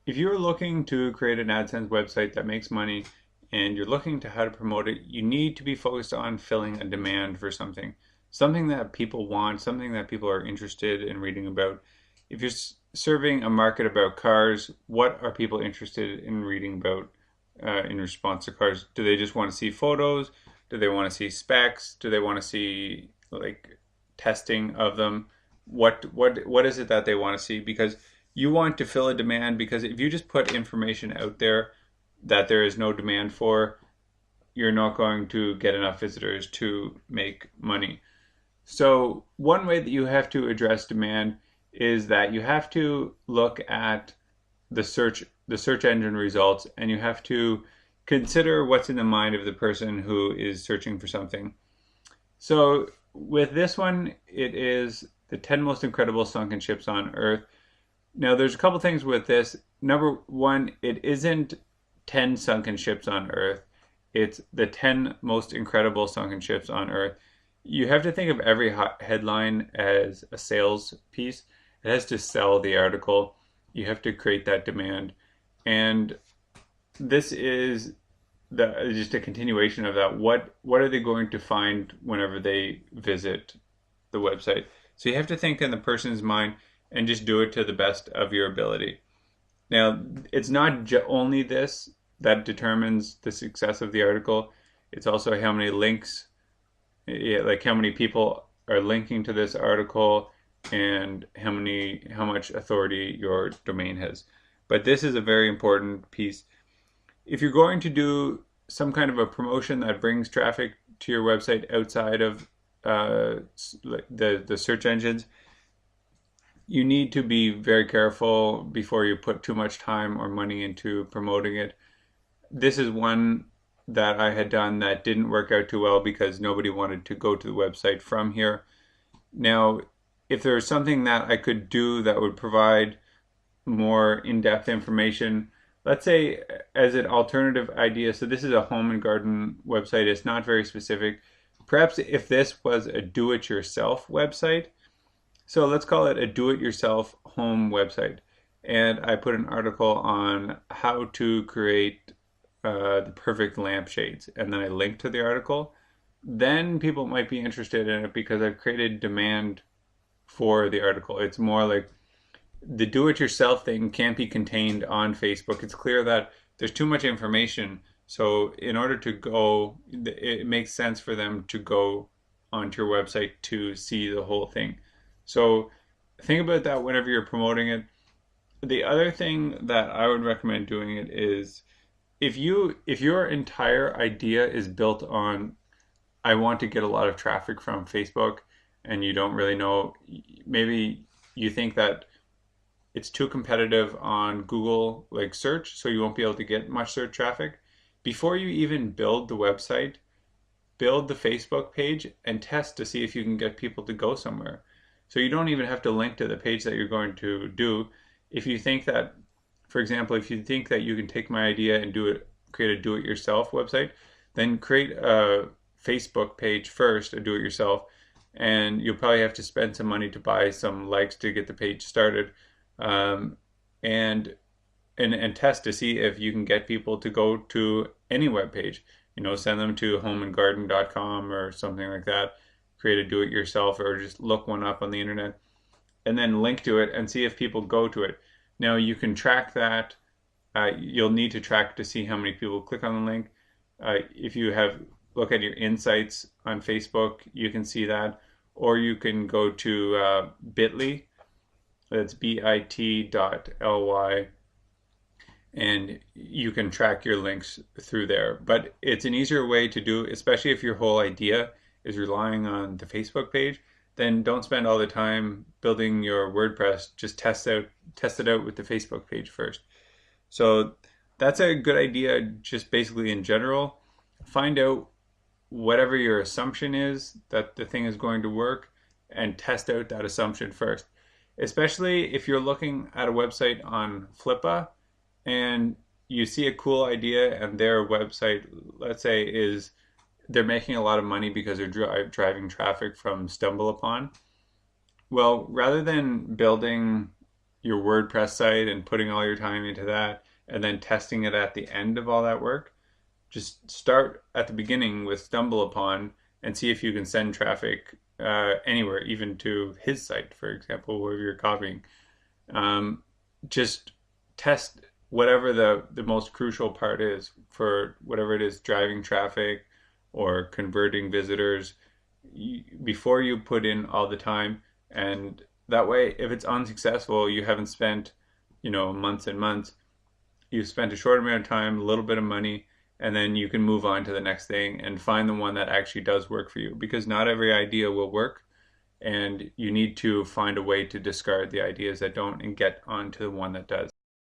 If you're looking to create an AdSense website that makes money and you're looking to how to promote it, you need to be focused on filling a demand for something, something that people want, something that people are interested in reading about. If you're serving a market about cars, what are people interested in reading about in response to cars? Do they just want to see photos? Do they want to see specs? Do they want to see like testing of them? What is it that they want to see? Because you want to fill a demand, because if you just put information out there that there is no demand for, you're not going to get enough visitors to make money. So one way that you have to address demand is that you have to look at the search engine results, and you have to consider what's in the mind of the person who is searching for something. So with this one, it is the 10 most incredible sunken ships on Earth. Now, there's a couple things with this. Number one, it isn't 10 sunken ships on Earth. It's the 10 most incredible sunken ships on Earth. You have to think of every headline as a sales piece. It has to sell the article. You have to create that demand. And this is just a continuation of that. What are they going to find whenever they visit the website? So you have to think in the person's mind and just do it to the best of your ability. Now, it's not only this that determines the success of the article. It's also how many links, like how many people are linking to this article, and how much authority your domain has. But this is a very important piece. If you're going to do some kind of a promotion that brings traffic to your website outside of the search engines, you need to be very careful before you put too much time or money into promoting it. This is one that I had done that didn't work out too well because nobody wanted to go to the website from here. Now, if there's something that I could do that would provide more in-depth information, let's say as an alternative idea, so this is a home and garden website, it's not very specific. Perhaps if this was a do-it-yourself website, so let's call it a do-it-yourself home website, and I put an article on how to create the perfect lampshades, and then I link to the article, then people might be interested in it because I've created demand for the article. It's more like the do-it-yourself thing can't be contained on Facebook. It's clear that there's too much information. So in order to go, it makes sense for them to go onto your website to see the whole thing. So think about that whenever you're promoting it. The other thing that I would recommend doing it is if your entire idea is built on I want to get a lot of traffic from Facebook, and you don't really know, maybe you think that it's too competitive on Google like search, so you won't be able to get much search traffic. Before you even build the website, build the Facebook page and test to see if you can get people to go somewhere. So you don't even have to link to the page that you're going to do. If you think that, for example, if you think that you can take my idea and create a do-it-yourself website, then create a Facebook page first, a do-it-yourself, and you'll probably have to spend some money to buy some likes to get the page started, um, and and test to see if you can get people to go to any web page. Send them to homeandgarden.com or something like that. Create a do-it-yourself, or just look one up on the internet, and then link to it and see if people go to it. Now you can track that. You'll need to track to see how many people click on the link. If you look at your insights on Facebook, you can see that, or you can go to bit.ly, that's bit.ly, and you can track your links through there. But it's an easier way to do, especially if your whole idea is relying on the Facebook page. Then don't spend all the time building your WordPress. Just test it out with the Facebook page first. So that's a good idea, just basically in general. Find out whatever your assumption is that the thing is going to work, and test out that assumption first. Especially if you're looking at a website on Flippa and you see a cool idea and their website, let's say, they're making a lot of money because they're driving traffic from StumbleUpon. Well, rather than building your WordPress site and putting all your time into that and then testing it at the end of all that work. Just start at the beginning with StumbleUpon and see if you can send traffic anywhere, even to his site, for example, where you're copying. Um, just test whatever the most crucial part is for whatever it is, driving traffic or converting visitors, before you put in all the time. And that way, if it's unsuccessful, you haven't spent, months and months. You've spent a short amount of time, a little bit of money, and then you can move on to the next thing and find the one that actually does work for you, because not every idea will work, and you need to find a way to discard the ideas that don't and get onto the one that does.